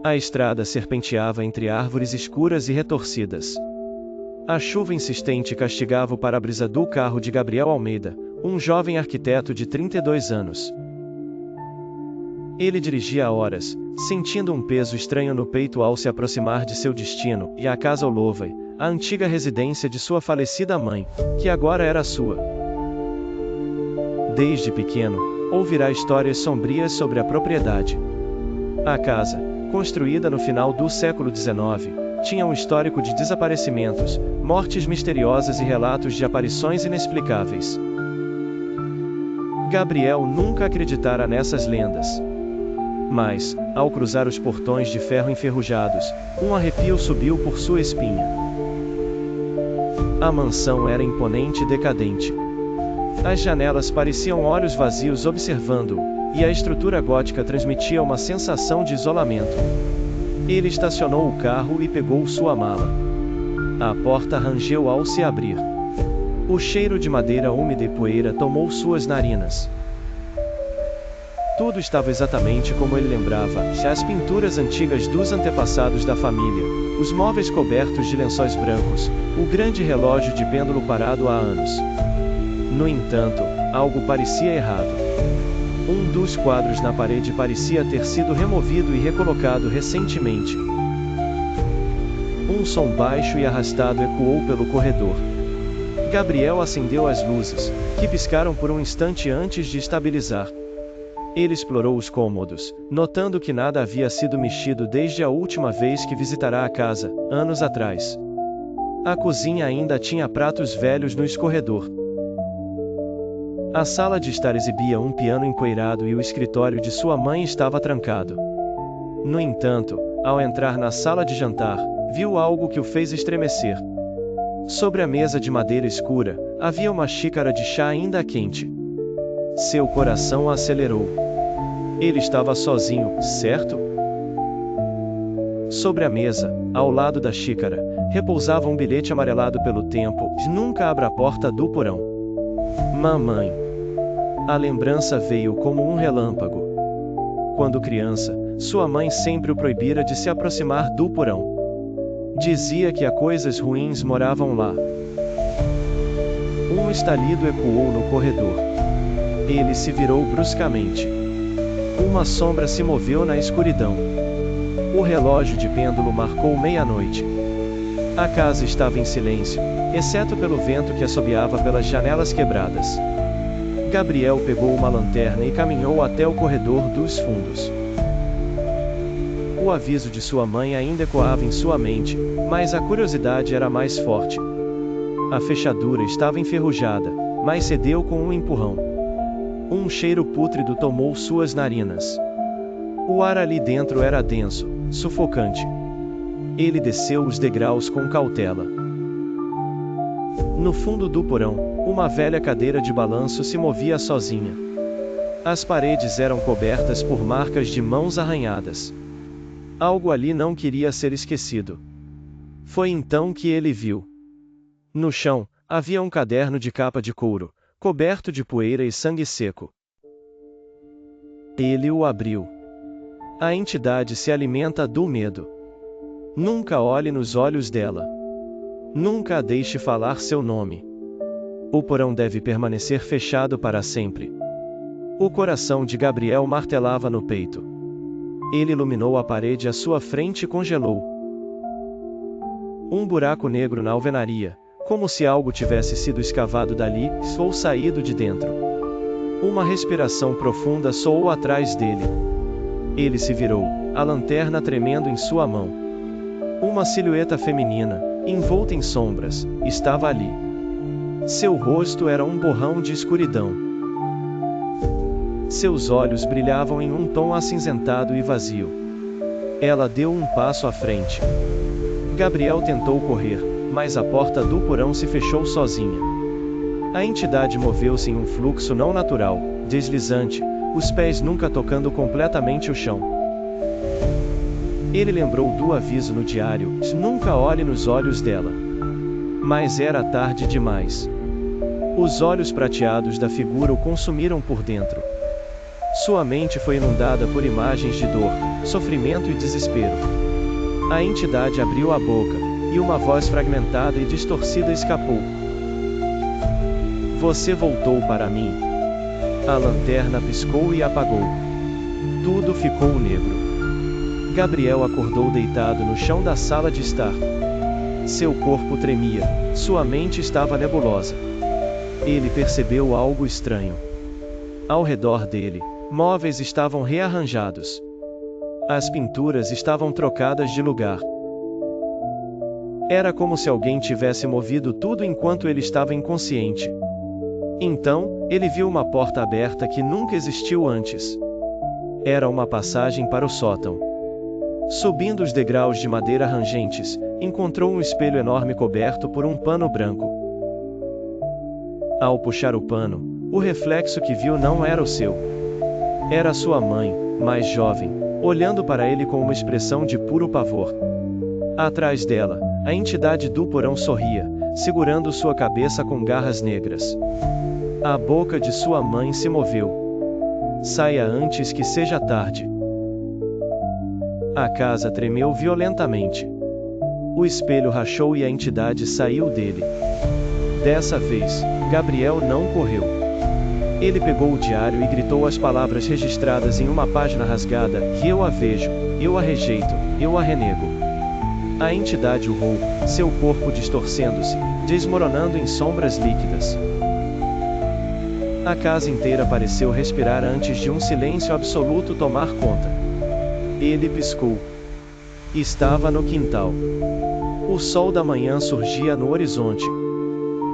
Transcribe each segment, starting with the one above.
A estrada serpenteava entre árvores escuras e retorcidas. A chuva insistente castigava o para-brisa do carro de Gabriel Almeida, um jovem arquiteto de 32 anos. Ele dirigia há horas, sentindo um peso estranho no peito ao se aproximar de seu destino, e a casa Olovey, a antiga residência de sua falecida mãe, que agora era sua. Desde pequeno, ouvirá histórias sombrias sobre a propriedade. A casa, construída no final do século XIX, tinha um histórico de desaparecimentos, mortes misteriosas e relatos de aparições inexplicáveis. Gabriel nunca acreditara nessas lendas. Mas, ao cruzar os portões de ferro enferrujados, um arrepio subiu por sua espinha. A mansão era imponente e decadente. As janelas pareciam olhos vazios observando-o, e a estrutura gótica transmitia uma sensação de isolamento. Ele estacionou o carro e pegou sua mala. A porta rangeu ao se abrir. O cheiro de madeira úmida e poeira tomou suas narinas. Tudo estava exatamente como ele lembrava: as pinturas antigas dos antepassados da família, os móveis cobertos de lençóis brancos, o grande relógio de pêndulo parado há anos. No entanto, algo parecia errado. Um dos quadros na parede parecia ter sido removido e recolocado recentemente. Um som baixo e arrastado ecoou pelo corredor. Gabriel acendeu as luzes, que piscaram por um instante antes de estabilizar. Ele explorou os cômodos, notando que nada havia sido mexido desde a última vez que visitará a casa, anos atrás. A cozinha ainda tinha pratos velhos no escorredor. A sala de estar exibia um piano empoeirado e o escritório de sua mãe estava trancado. No entanto, ao entrar na sala de jantar, viu algo que o fez estremecer. Sobre a mesa de madeira escura, havia uma xícara de chá ainda quente. Seu coração acelerou. Ele estava sozinho, certo? Sobre a mesa, ao lado da xícara, repousava um bilhete amarelado pelo tempo: nunca abra a porta do porão. Mamãe. A lembrança veio como um relâmpago. Quando criança, sua mãe sempre o proibira de se aproximar do porão. Dizia que coisas ruins moravam lá. Um estalido ecoou no corredor. Ele se virou bruscamente. Uma sombra se moveu na escuridão. O relógio de pêndulo marcou meia-noite. A casa estava em silêncio, exceto pelo vento que assobiava pelas janelas quebradas. Gabriel pegou uma lanterna e caminhou até o corredor dos fundos. O aviso de sua mãe ainda ecoava em sua mente, mas a curiosidade era mais forte. A fechadura estava enferrujada, mas cedeu com um empurrão. Um cheiro pútrido tomou suas narinas. O ar ali dentro era denso, sufocante. Ele desceu os degraus com cautela. No fundo do porão, uma velha cadeira de balanço se movia sozinha. As paredes eram cobertas por marcas de mãos arranhadas. Algo ali não queria ser esquecido. Foi então que ele viu. No chão, havia um caderno de capa de couro, coberto de poeira e sangue seco. Ele o abriu. A entidade se alimenta do medo. Nunca olhe nos olhos dela. Nunca a deixe falar seu nome. O porão deve permanecer fechado para sempre. O coração de Gabriel martelava no peito. Ele iluminou a parede à sua frente e congelou. Um buraco negro na alvenaria, como se algo tivesse sido escavado dali, ou saído de dentro. Uma respiração profunda soou atrás dele. Ele se virou, a lanterna tremendo em sua mão. Uma silhueta feminina, envolta em sombras, estava ali. Seu rosto era um borrão de escuridão. Seus olhos brilhavam em um tom acinzentado e vazio. Ela deu um passo à frente. Gabriel tentou correr, mas a porta do porão se fechou sozinha. A entidade moveu-se em um fluxo não natural, deslizante, os pés nunca tocando completamente o chão. Ele lembrou do aviso no diário: nunca olhe nos olhos dela. Mas era tarde demais. Os olhos prateados da figura o consumiram por dentro. Sua mente foi inundada por imagens de dor, sofrimento e desespero. A entidade abriu a boca, e uma voz fragmentada e distorcida escapou. Você voltou para mim. A lanterna piscou e apagou. Tudo ficou negro. Gabriel acordou deitado no chão da sala de estar. Seu corpo tremia, sua mente estava nebulosa. Ele percebeu algo estranho. Ao redor dele, móveis estavam rearranjados. As pinturas estavam trocadas de lugar. Era como se alguém tivesse movido tudo enquanto ele estava inconsciente. Então, ele viu uma porta aberta que nunca existiu antes. Era uma passagem para o sótão. Subindo os degraus de madeira rangentes, encontrou um espelho enorme coberto por um pano branco. Ao puxar o pano, o reflexo que viu não era o seu. Era sua mãe, mais jovem, olhando para ele com uma expressão de puro pavor. Atrás dela, a entidade do porão sorria, segurando sua cabeça com garras negras. A boca de sua mãe se moveu. Saia antes que seja tarde. A casa tremeu violentamente. O espelho rachou e a entidade saiu dele. Dessa vez, Gabriel não correu. Ele pegou o diário e gritou as palavras registradas em uma página rasgada: que eu a vejo, eu a rejeito, eu a renego. A entidade urrou, seu corpo distorcendo-se, desmoronando em sombras líquidas. A casa inteira pareceu respirar antes de um silêncio absoluto tomar conta. Ele piscou. Estava no quintal. O sol da manhã surgia no horizonte.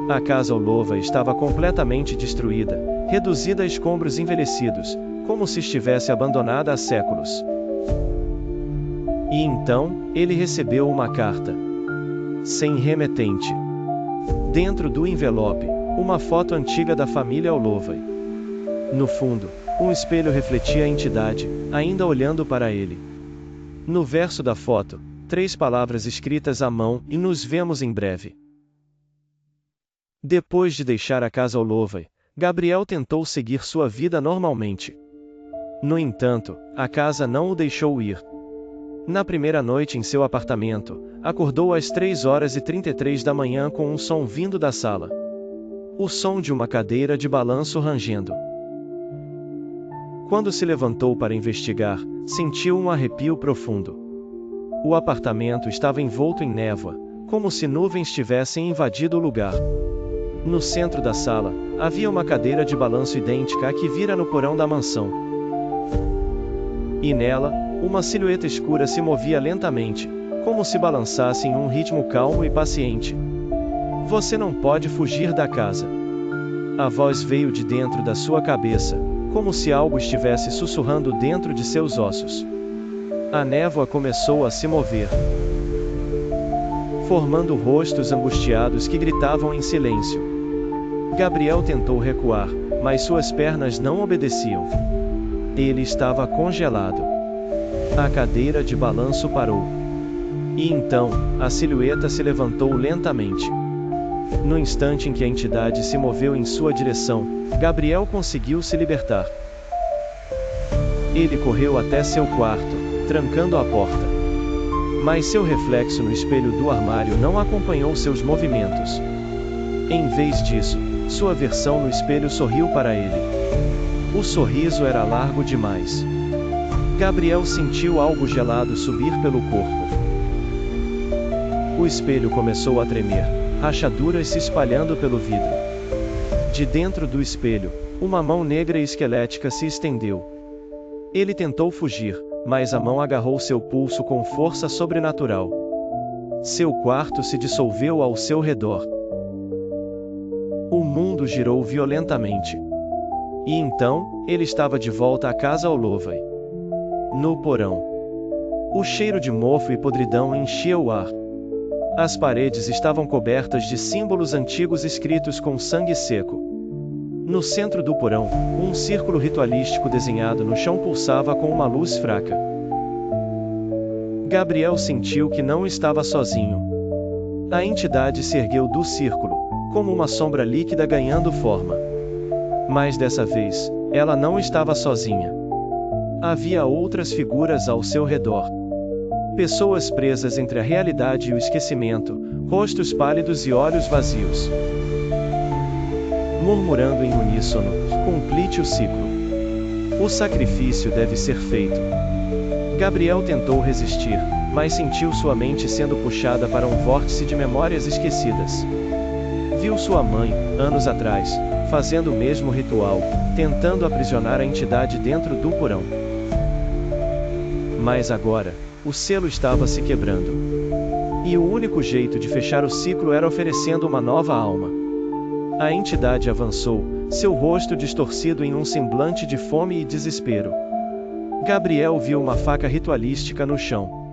A casa Olova estava completamente destruída, reduzida a escombros envelhecidos, como se estivesse abandonada há séculos. E então, ele recebeu uma carta. Sem remetente. Dentro do envelope, uma foto antiga da família Olova. No fundo, um espelho refletia a entidade, ainda olhando para ele. No verso da foto, 3 palavras escritas à mão: e nos vemos em breve. Depois de deixar a casa Olova, Gabriel tentou seguir sua vida normalmente. No entanto, a casa não o deixou ir. Na primeira noite em seu apartamento, acordou às 3h33 da manhã com um som vindo da sala. O som de uma cadeira de balanço rangendo. Quando se levantou para investigar, sentiu um arrepio profundo. O apartamento estava envolto em névoa, como se nuvens tivessem invadido o lugar. No centro da sala, havia uma cadeira de balanço idêntica à que vira no porão da mansão. E nela, uma silhueta escura se movia lentamente, como se balançasse em um ritmo calmo e paciente. Você não pode fugir da casa. A voz veio de dentro da sua cabeça, como se algo estivesse sussurrando dentro de seus ossos. A névoa começou a se mover, formando rostos angustiados que gritavam em silêncio. Gabriel tentou recuar, mas suas pernas não obedeciam. Ele estava congelado. A cadeira de balanço parou. E então, a silhueta se levantou lentamente. No instante em que a entidade se moveu em sua direção, Gabriel conseguiu se libertar. Ele correu até seu quarto, trancando a porta. Mas seu reflexo no espelho do armário não acompanhou seus movimentos. Em vez disso, sua versão no espelho sorriu para ele. O sorriso era largo demais. Gabriel sentiu algo gelado subir pelo corpo. O espelho começou a tremer, rachaduras se espalhando pelo vidro. De dentro do espelho, uma mão negra e esquelética se estendeu. Ele tentou fugir, mas a mão agarrou seu pulso com força sobrenatural. Seu quarto se dissolveu ao seu redor. O mundo girou violentamente. E então, ele estava de volta à casa Olova. No porão. O cheiro de mofo e podridão enchia o ar. As paredes estavam cobertas de símbolos antigos escritos com sangue seco. No centro do porão, um círculo ritualístico desenhado no chão pulsava com uma luz fraca. Gabriel sentiu que não estava sozinho. A entidade se ergueu do círculo, como uma sombra líquida ganhando forma. Mas dessa vez, Ela não estava sozinha. Havia outras figuras ao seu redor. Pessoas presas entre a realidade e o esquecimento, rostos pálidos e olhos vazios. Murmurando em uníssono, complete o ciclo. O sacrifício deve ser feito. Gabriel tentou resistir, mas sentiu sua mente sendo puxada para um vórtice de memórias esquecidas. Viu sua mãe, anos atrás, fazendo o mesmo ritual, tentando aprisionar a entidade dentro do porão. Mas agora, o selo estava se quebrando. E o único jeito de fechar o ciclo era oferecendo uma nova alma. A entidade avançou, seu rosto distorcido em um semblante de fome e desespero. Gabriel viu uma faca ritualística no chão.